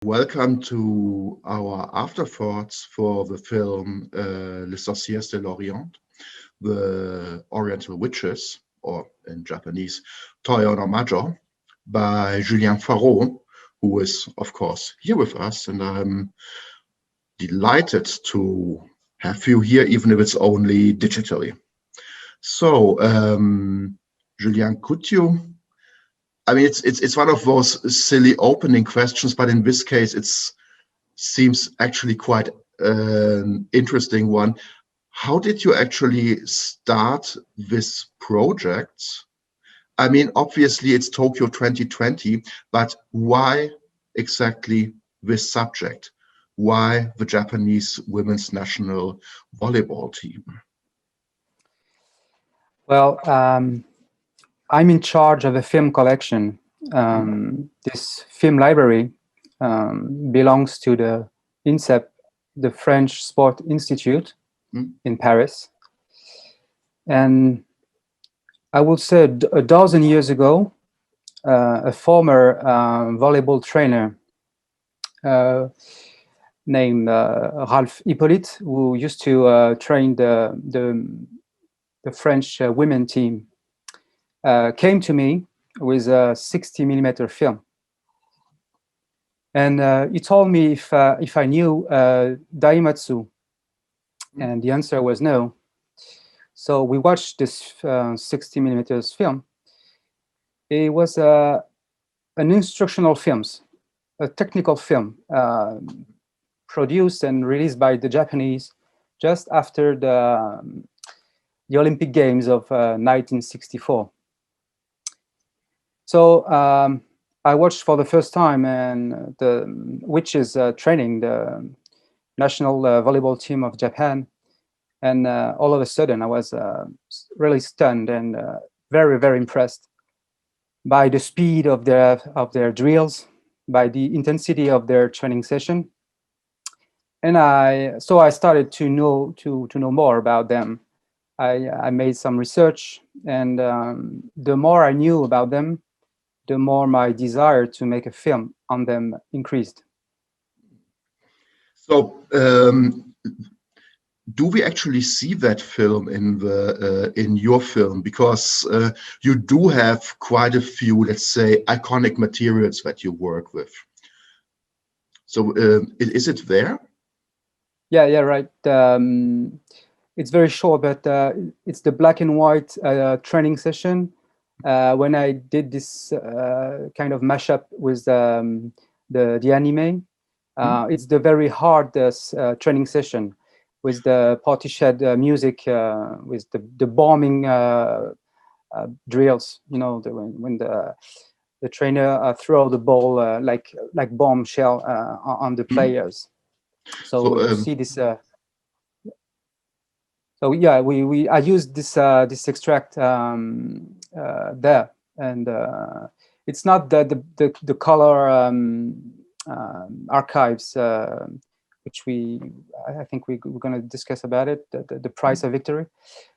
Welcome to our afterthoughts for the film Les Sorcières de l'Orient, the Oriental Witches, or in Japanese, Toyono Major, by Julien Faraut, who is, of course, here with us. And I'm delighted to have you here, even if it's only digitally. So, Julien, could you? I mean, it's one of those silly opening questions, but in this case, it seems actually quite an interesting one. How did you actually start this project? I mean, obviously it's Tokyo 2020, but why exactly this subject? Why the Japanese women's national volleyball team? Well, I'm in charge of a film collection. This film library belongs to the INSEP, the French Sport Institute in Paris. And I would say a dozen years ago, a former volleyball trainer named Ralph Hippolyte, who used to train the French women team, came to me with a 60mm film. And he told me if I knew Daimatsu, and the answer was no. So we watched this 60mm film. It was an instructional film, a technical film, produced and released by the Japanese just after the Olympic Games of 1964. So I watched for the first time, and the witches training the national volleyball team of Japan, and all of a sudden I was really stunned and very, very impressed by the speed of their drills, by the intensity of their training session, and I started to know more about them. I made some research, and the more I knew about them, the more my desire to make a film on them increased. So, do we actually see that film in your film? Because you do have quite a few, let's say, iconic materials that you work with. So, is it there? Yeah, right. It's very short, but it's the black and white training session. When I did this kind of mashup with the anime, it's the very hard training session with the party shed music, with the bombing drills. You know, when the trainer throw the ball like bombshell on the players. So you see this. So yeah, I used this extract there, and it's not the color archives, which I think we're going to discuss about it, the price of victory.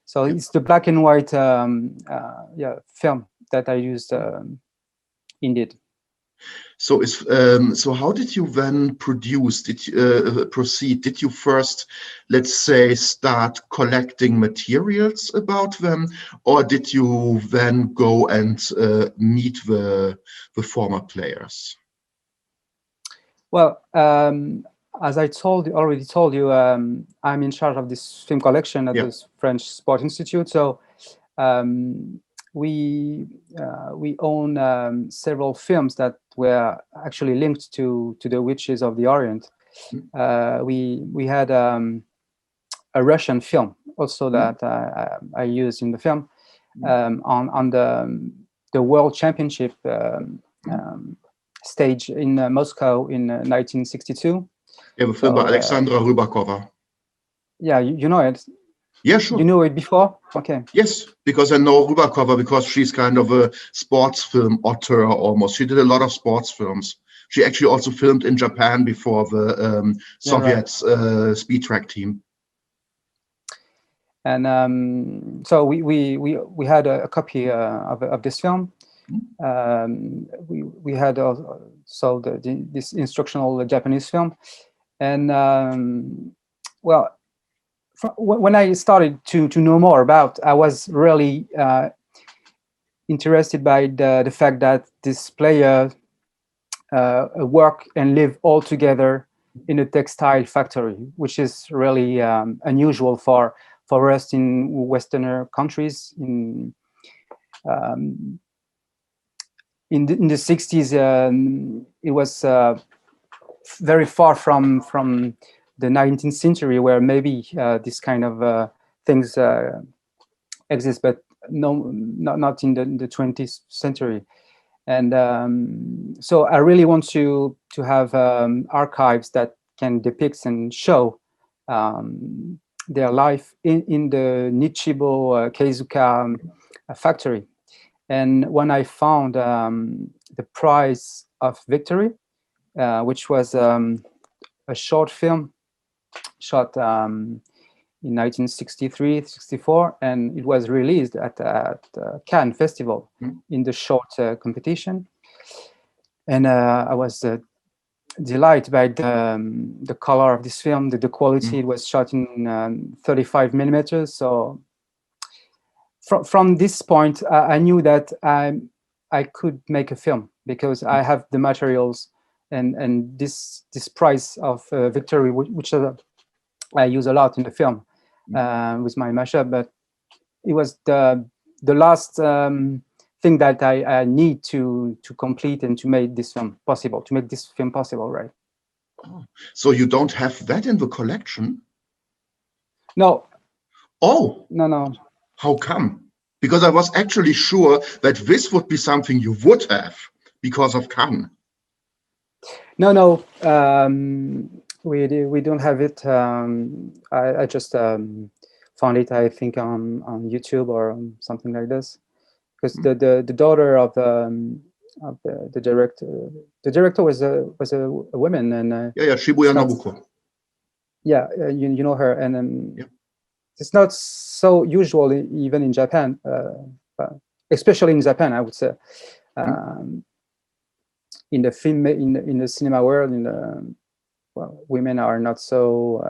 So it's the black and white film that I used indeed. So so how did you then produce? Did you proceed? Did you first, let's say, start collecting materials about them, or did you then go and meet the former players? Well, as I already told you, I'm in charge of this film collection at this French Sport Institute. So we own several films that were actually linked to the Witches of the Orient. We had a Russian film also that I used in the film on the World Championship stage in Moscow in 1962. Yeah, the film by Alexandra Rybakova. Yeah, you know it. Yeah, sure. You knew it before? Okay. Yes, because I know Rybakova because she's kind of a sports film author almost. She did a lot of sports films. She actually also filmed in Japan before the Soviet speed track team. And so we had a copy of this film. we had also this instructional Japanese film, and well, when I started to know more about, I was really interested by the fact that this player work and live all together in a textile factory, which is really unusual for us in Western countries. In the 60s, it was very far from the 19th century, where maybe this kind of things exist, but not in the 20th century. And so I really want to have archives that can depict and show their life in the Nichibo Keizuka factory. And when I found the Prize of Victory, which was a short film shot in 1963-64, and it was released at Cannes Festival in the short competition. And I was delighted by the color of this film, the quality. It was shot in 35 millimeters. So from this point, I knew that I could make a film, because I have the materials and this prize of victory, which I use a lot in the film with my mashup. But it was the last thing that I need to complete and to make this film possible, right? Oh, so you don't have that in the collection? No. Oh. No. How come? Because I was actually sure that this would be something you would have because of Cannes. No. We don't have it. I just found it, I think, on YouTube or something like this, because the daughter of the director was a woman, and Shibuya Nobuko. Yeah, you know her, and yeah. It's not so usual even in Japan, especially in Japan, I would say. In the film, in the cinema world, women are not so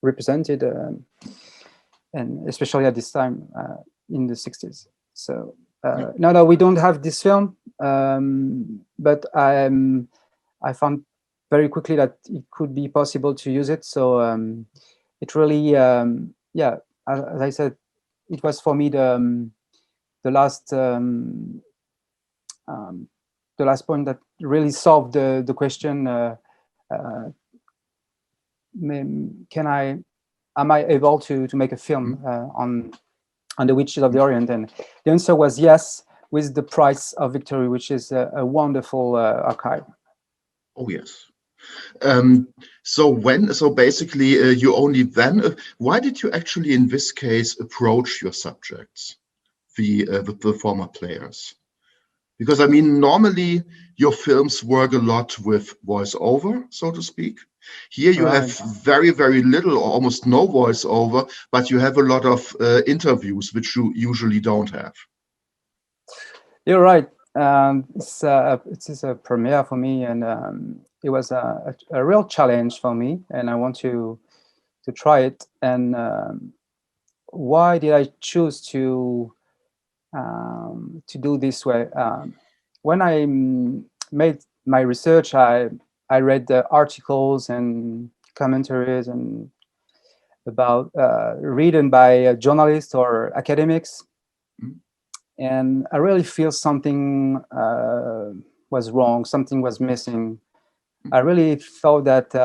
represented, and especially at this time in the 60s. So no, we don't have this film, but I found very quickly that it could be possible to use it. So it really, as I said, it was for me the last point that really solved the question: am I able to make a film on the Witches of the Orient? And the answer was yes, with the Prize of Victory, which is a wonderful archive. Oh yes. So basically you only then, why did you actually in this case approach your subjects, the former players? Because I mean, normally your films work a lot with voiceover, so to speak. Here you have very, very little or almost no voiceover, but you have a lot of interviews, which you usually don't have. You're right. It is a premiere for me, and it was a real challenge for me, and I want to try it. And why did I choose to do this way? When I made my research, I read the articles and commentaries and about written by journalists or academics. And I really feel something was wrong, something was missing. I really thought that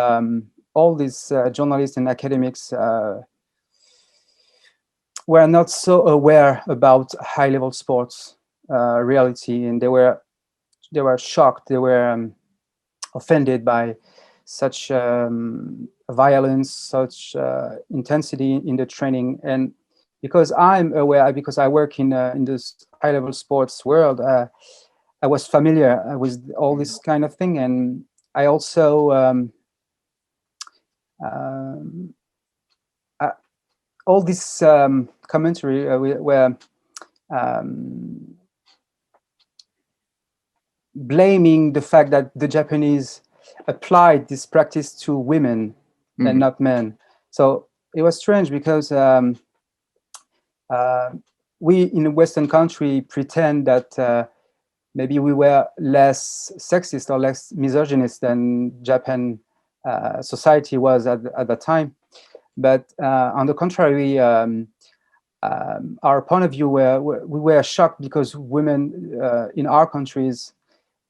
all these journalists and academics were not so aware about high-level sports reality, and they were shocked. They were offended by such violence, such intensity in the training. And because I'm aware, because I work in this high-level sports world, I was familiar with all this kind of thing, and I also all this commentary where blaming the fact that the Japanese applied this practice to women and not men. So it was strange because we in a Western country pretend that maybe we were less sexist or less misogynist than Japan society was at the time. But on the contrary, our point of view we were shocked because women in our countries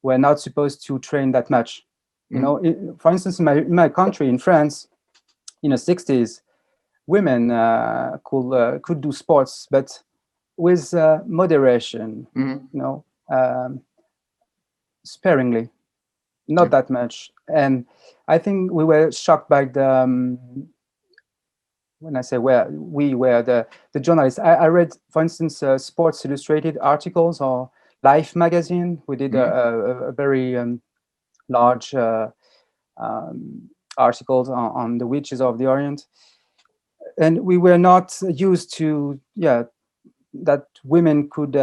were not supposed to train that much. You know, for instance, in my country, in France, in the 60s, women could do sports, but with moderation, you know, sparingly, not that much. And I think we were shocked by the when I say we were the journalists. I read, for instance, Sports Illustrated articles or Life magazine. We did a very large articles on the witches of the Orient, and we were not used to that women could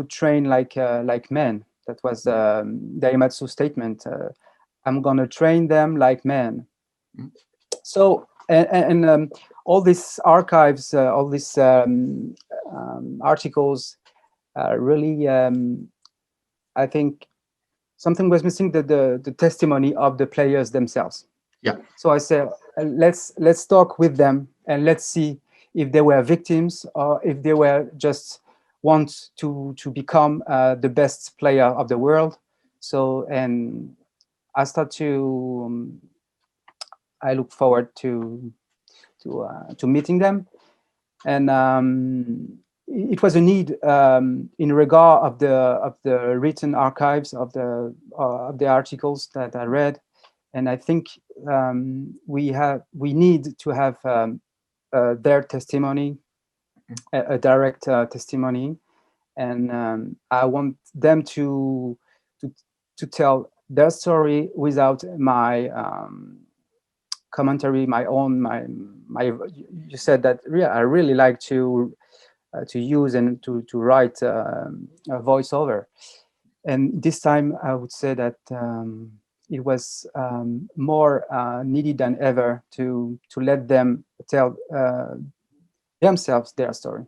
train like men. That was Daimatsu's statement. I'm gonna train them like men. So and all these archives, all these articles, really, I think something was missing, the testimony of the players themselves. Yeah. So I said, let's talk with them and let's see if they were victims or if they were just want to become the best player of the world. So, and I start to I look forward to meeting them, and it was a need in regard of the written archives of the articles that I read, and I think we need to have their testimony, a direct testimony, and I want them to tell their story without my commentary, my own. You said that, yeah, I really like to use and to write a voiceover, and this time I would say that it was more needed than ever to let them tell themselves their story.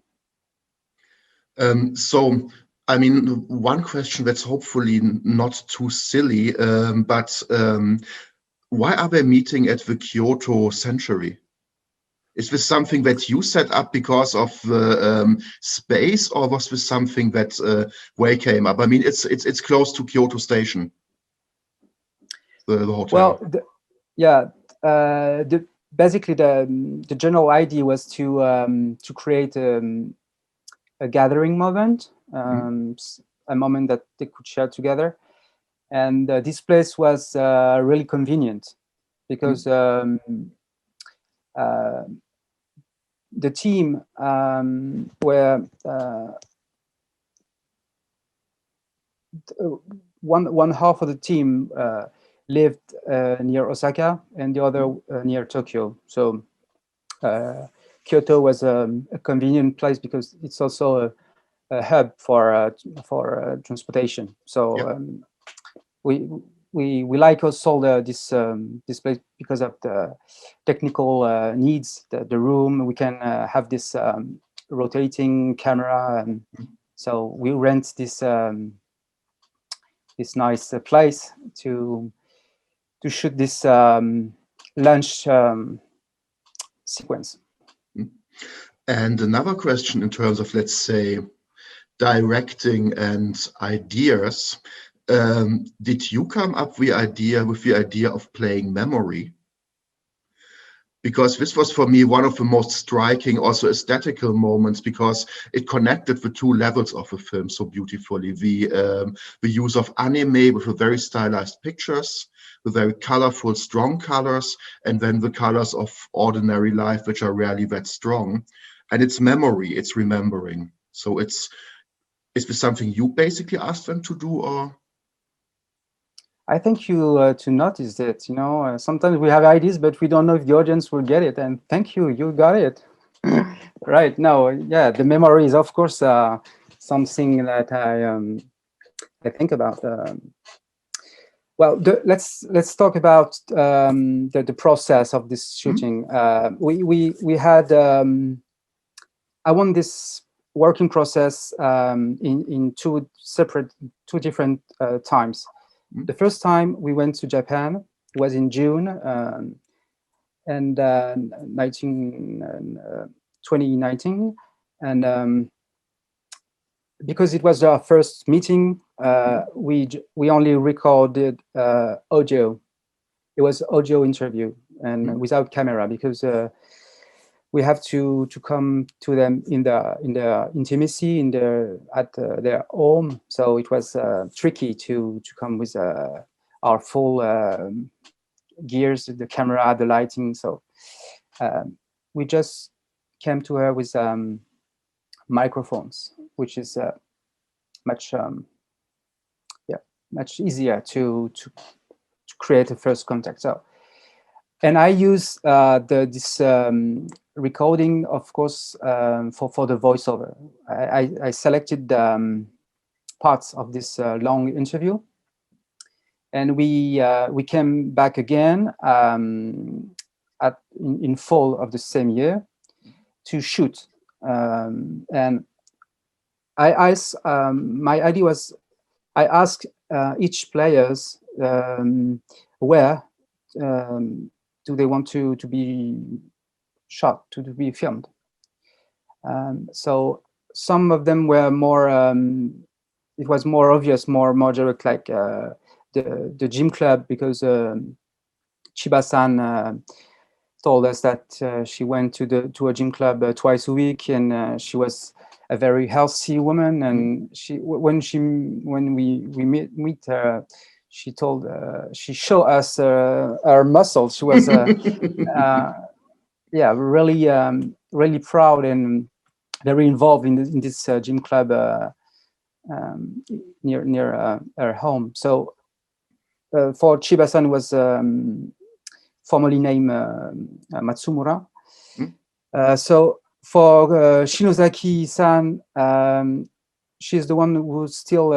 So, I mean, one question that's hopefully not too silly, but why are they meeting at the Kyoto Century? Is this something that you set up because of the space, or was this something that way came up? I mean, it's close to Kyoto Station, the hotel. Well, basically the general idea was to create a gathering moment, a moment that they could share together, and this place was really convenient because the team were one half of the team lived near Osaka and the other near Tokyo. So Kyoto was a convenient place because it's also a hub for transportation. So we like also this place because of the technical needs. The room, we can have this rotating camera, and so we rent this this nice place to shoot this lunch sequence. And another question in terms of, let's say, directing and ideas. Did you come up with the idea of playing memory? Because this was for me one of the most striking, also aesthetical moments, because it connected the two levels of the film so beautifully. The use of anime with the very stylized pictures, the very colorful, strong colors, and then the colors of ordinary life, which are rarely that strong. And it's memory, it's remembering. So is this something you basically asked them to do, or? I think you to notice it. You know, sometimes we have ideas, but we don't know if the audience will get it. And thank you, you got it. Right. No, yeah, the memory is of course something that I think about. Well, let's talk about the process of this shooting. We had I won this working process in two different times. The first time we went to Japan was in June and 2019, and because it was our first meeting, we only recorded audio. It was audio interview and without camera, because we have to come to them in the intimacy at their home. So it was tricky to come with our full gears, the camera, the lighting. So we just came to her with microphones, which is much easier to create a first contact. So, and I use this recording, of course, for the voiceover. I selected parts of this long interview, and we came back again in fall of the same year to shoot, and my idea was, I asked each players where do they want to be shot, to be filmed. So some of them were more, it was more obvious, more direct, like the gym club, because Chiba-san told us that she went to a gym club twice a week, and she was a very healthy woman. And when we meet her, she showed us her muscles. She was really proud and very involved in this gym club near her home. So for Chiba-san was formerly named Matsumura. So for Shinozaki-san, she's the one who's still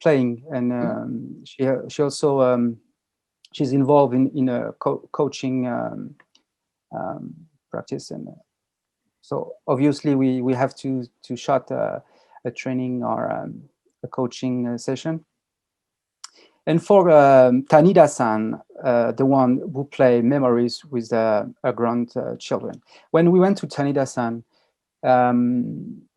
playing, and she also she's involved in a coaching practice, and so obviously we have to shot a training or a coaching session. And for Tanida-san, the one who play memories with her grandchildren. When we went to Tanida-san,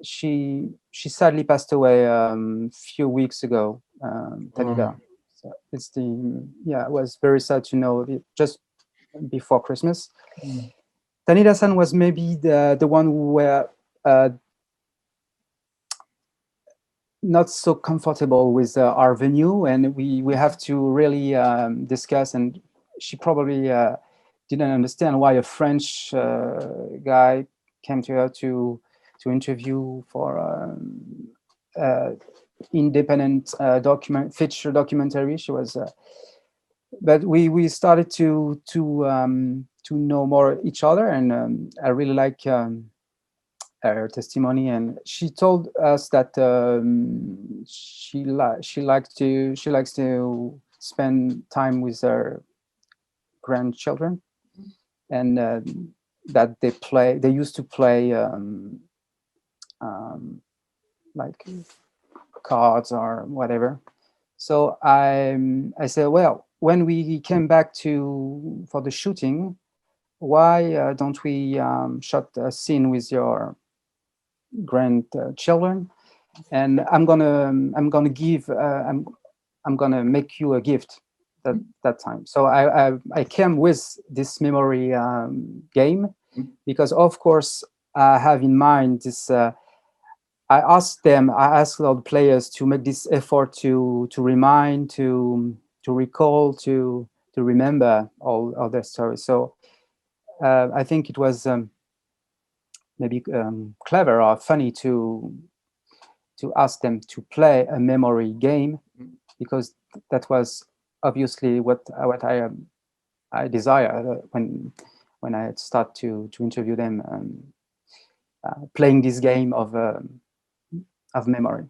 she sadly passed away a few weeks ago. Tanida. So it was very sad to know just before Christmas. Tanida-san was maybe the one who were not so comfortable with our venue, and we have to really discuss, and she probably didn't understand why a French guy came to her to interview for independent feature documentary. She was but we started to know more each other, and I really like her testimony, and she told us that she likes to spend time with her grandchildren, and that they used to play like cards or whatever. So I said, well, when we came back for the shooting, why don't we shot a scene with your grandchildren, and I'm gonna make you a gift that time. So I came with this memory game, because of course I have in mind this. I asked all the players to make this effort to remind, to recall, to remember all their stories. So I think it was maybe clever or funny to ask them to play a memory game, because that was obviously what I desire when I start to interview them, playing this game of memory.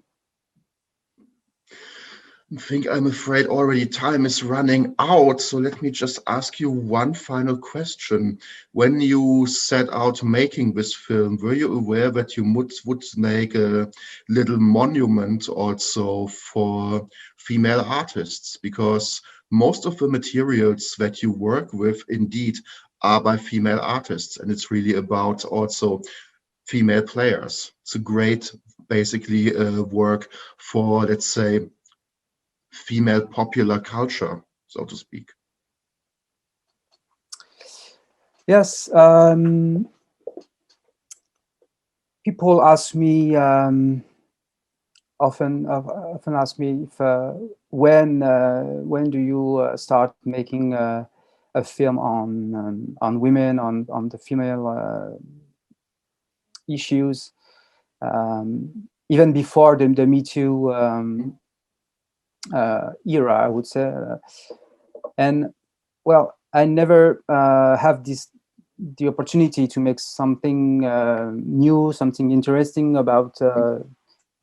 I think I'm afraid already time is running out. So let me just ask you one final question. When you set out making this film, were you aware that you would make a little monument also for female artists? Because most of the materials that you work with indeed are by female artists, and it's really about also female players. It's a great, basically, work for, let's say, female popular culture, so to speak. Yes, people ask me often ask me if when do you start making a film on women, on the female issues, even before the Me Too era, I would say. And well, I never have the opportunity to make something new, something interesting about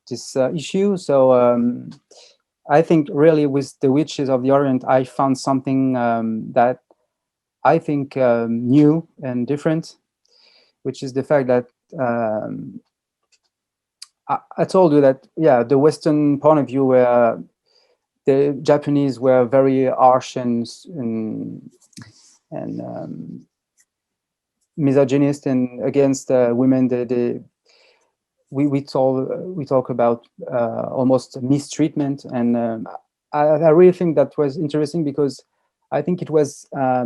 this issue. So I think really with The Witches of the Orient, I found something that I think new and different, which is the fact that I told you that, yeah, the Western point of view where the Japanese were very harsh and misogynist and against women. We talk about almost mistreatment, and I really think that was interesting because I think it was a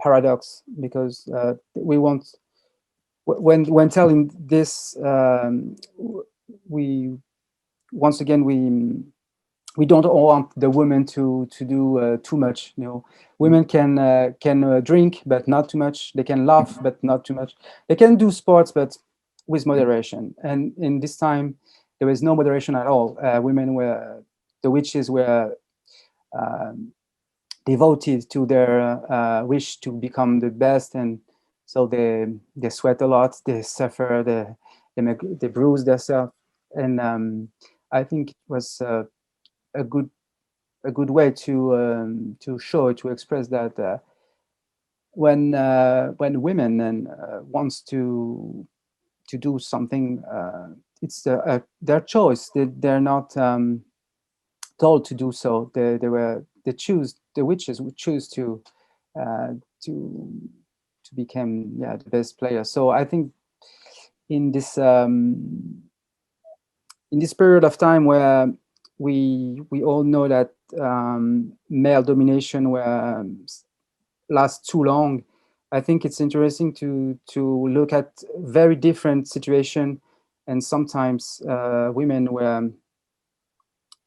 paradox, because we want, when telling this, we once again we don't want the women to do too much. You know, women can drink, but not too much. They can laugh, but not too much. They can do sports, but with moderation. And in this time, there was no moderation at all. Women were, the witches were devoted to their wish to become the best, and so they sweat a lot, they suffer, they bruise themselves, and I think it was a good way to show, to express that when women and wants to do something, it's their choice. They're not told to do so. They choose. The witches would choose to become, yeah, the best player. So I think in this period of time where we all know that male domination will last too long, I think it's interesting to look at very different situation, and sometimes women were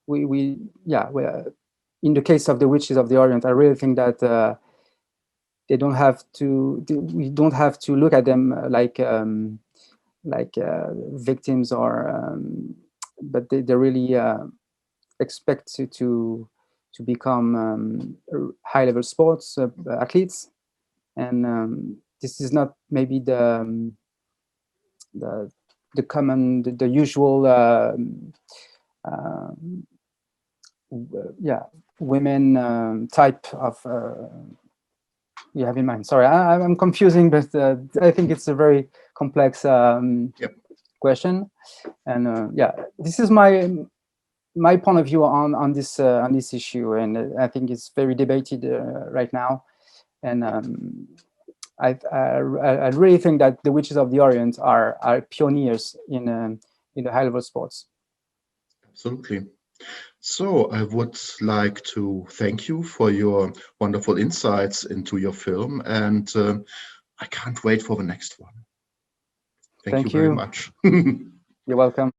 were, in the case of the Witches of the Orient, I really think that we don't have to look at them like victims, or but they really expect to become high-level sports athletes, and this is not maybe the common, the usual women type of you have in mind. Sorry, I'm confusing, but I think it's a very complex question, and yeah, this is my point of view on this issue, and I think it's very debated right now, and I really think that the Witches of the Orient are pioneers in the high-level sports. Absolutely. So I would like to thank you for your wonderful insights into your film, and I can't wait for the next one. Thank you very much. You're welcome.